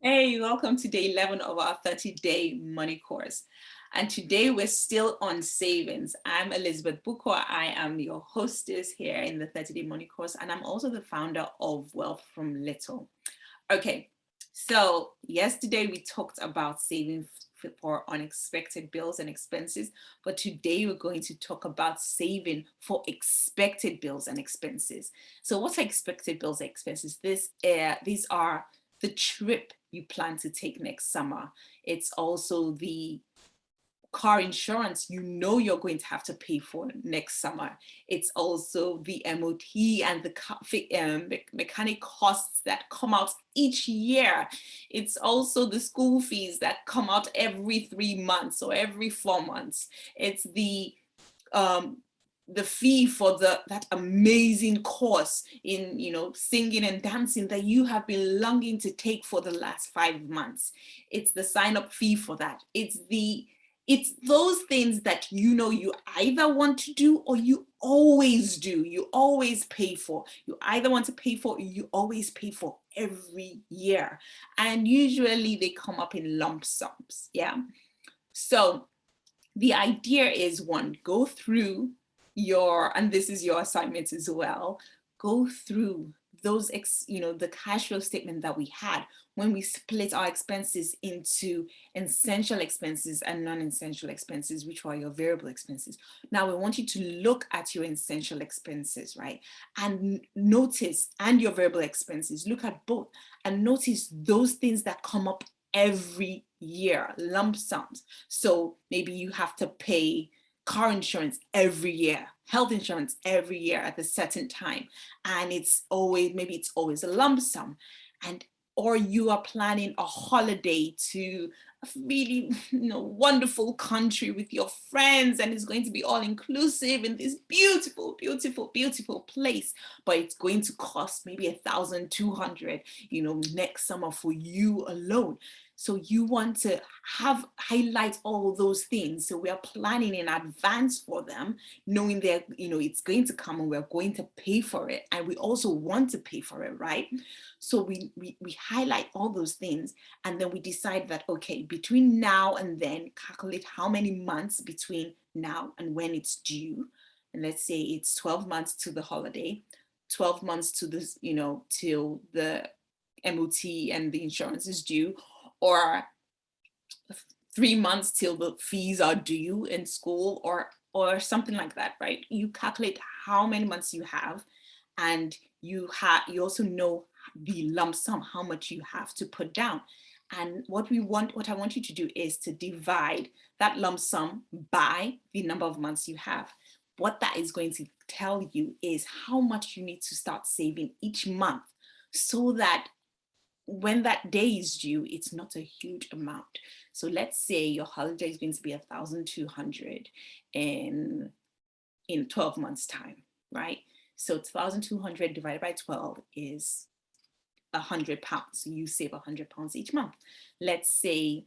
Hey, welcome to day 11 of our 30-day money course. And today we're still on savings. I'm Elizabeth Bukwa. I am your hostess here in the 30-day money course, and I'm also the founder of Wealth from Little. Okay, so yesterday we talked about saving for unexpected bills and expenses, but today we're going to talk about saving for expected bills and expenses. So what are expected bills and expenses? These are the trip you plan to take next summer. It's also the car insurance you're going to have to pay for next summer. It's also the MOT and the mechanic costs that come out each year. It's also the school fees that come out every 3 months or every 4 months. It's the fee for that amazing course in singing and dancing that you have been longing to take for the last 5 months. It's the sign up fee for that. It's those things that you either want to do or you always do, you always pay for. You either want to pay for or you always pay for every year, and usually they come up in lump sums. Yeah, so the idea is, one, go through and this is your assignment as well, go through the cash flow statement that we had when we split our expenses into essential expenses and non-essential expenses, which are your variable expenses. Now we want you to look at your essential expenses, right? And notice, and your variable expenses, look at both and notice those things that come up every year, lump sums. So maybe you have to pay car insurance every year, health insurance every year at a certain time, and maybe it's always a lump sum. And or you are planning a holiday to a really wonderful country with your friends, and it's going to be all inclusive in this beautiful, beautiful, beautiful place, but it's going to cost maybe 1,200 next summer for you alone. So you want to highlight all those things. So we are planning in advance for them, knowing that it's going to come and we're going to pay for it, and we also want to pay for it, right? So we highlight all those things, and then we decide that, okay, between now and then, calculate how many months between now and when it's due. And let's say it's 12 months to the holiday, 12 months to this, till the MOT and the insurance is due, or 3 months till the fees are due in school, or something like that, right? You calculate how many months you have, and you also know the lump sum, how much you have to put down. And what I want you to do is to divide that lump sum by the number of months you have. What that is going to tell you is how much you need to start saving each month, so that when that day is due, it's not a huge amount. So let's say your holiday is going to be 1,200 in 12 months time, right? So 1,200 divided by 12 is £100. So you save £100 each month. Let's say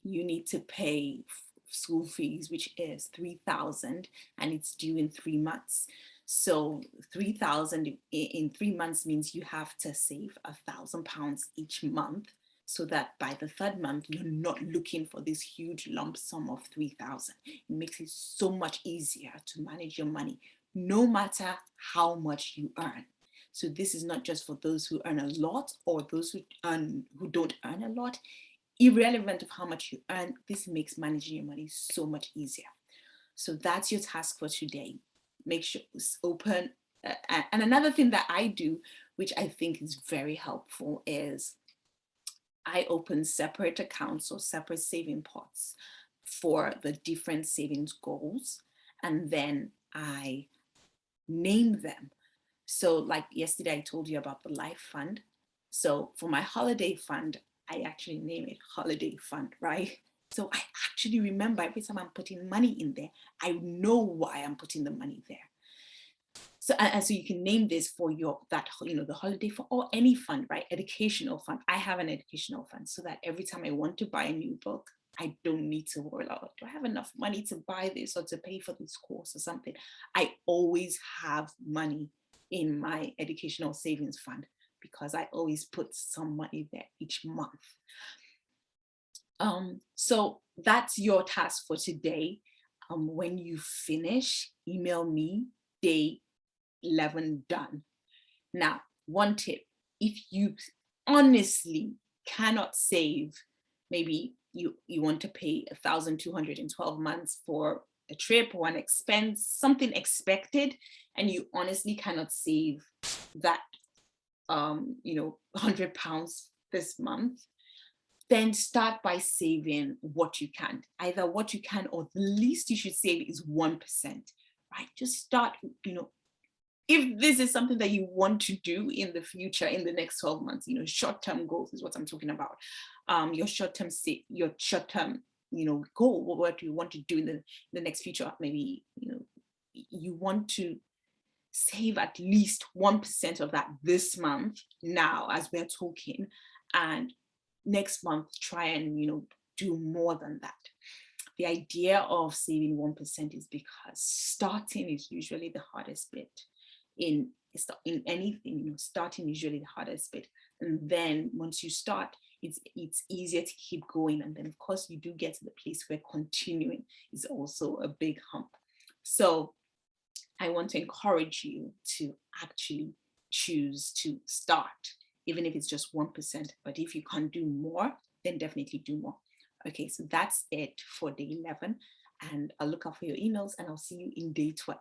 you need to pay school fees, which is 3,000, and it's due in 3 months. So 3,000 in 3 months means you have to save £1,000 each month, so that by the third month, you're not looking for this huge lump sum of 3,000. It makes it so much easier to manage your money, no matter how much you earn. So this is not just for those who earn a lot or those who don't earn a lot. Irrelevant of how much you earn, this makes managing your money so much easier. So that's your task for today. Make sure it's open. And another thing that I do, which I think is very helpful, is I open separate accounts or separate saving pots for the different savings goals. And then I name them. So like yesterday, I told you about the life fund. So for my holiday fund, I actually name it holiday fund, right? So I actually remember every time I'm putting money in there, I know why I'm putting the money there. So, and so you can name this for the holiday fund or any fund, right? Educational fund. I have an educational fund, so that every time I want to buy a new book, I don't need to worry about, do I have enough money to buy this or to pay for this course or something? I always have money in my educational savings fund, because I always put some money there each month. So that's your task for today. When you finish, email me day 11 done. Now, one tip, if you honestly cannot save, maybe you want to pay 1,212 months for a trip or an expense, something expected, and you honestly cannot save that, £100 this month, then start by saving what you can. Either what you can or the least you should save is 1%, right? Just start, if this is something that you want to do in the future, in the next 12 months, short-term goals is what I'm talking about. Your short-term goal, what do you want to do in the next future? Maybe, you want to save at least 1% of that this month, now as we're talking, and next month try and do more than that. The idea of saving 1% is because starting is usually the hardest bit in anything. Starting usually the hardest bit, and then once you start, it's easier to keep going, and then of course you do get to the place where continuing is also a big hump. So I want to encourage you to actually choose to start, even if it's just 1%. But if you can't do more, then definitely do more. Okay, so that's it for day 11. And I'll look out for your emails, and I'll see you in day 12.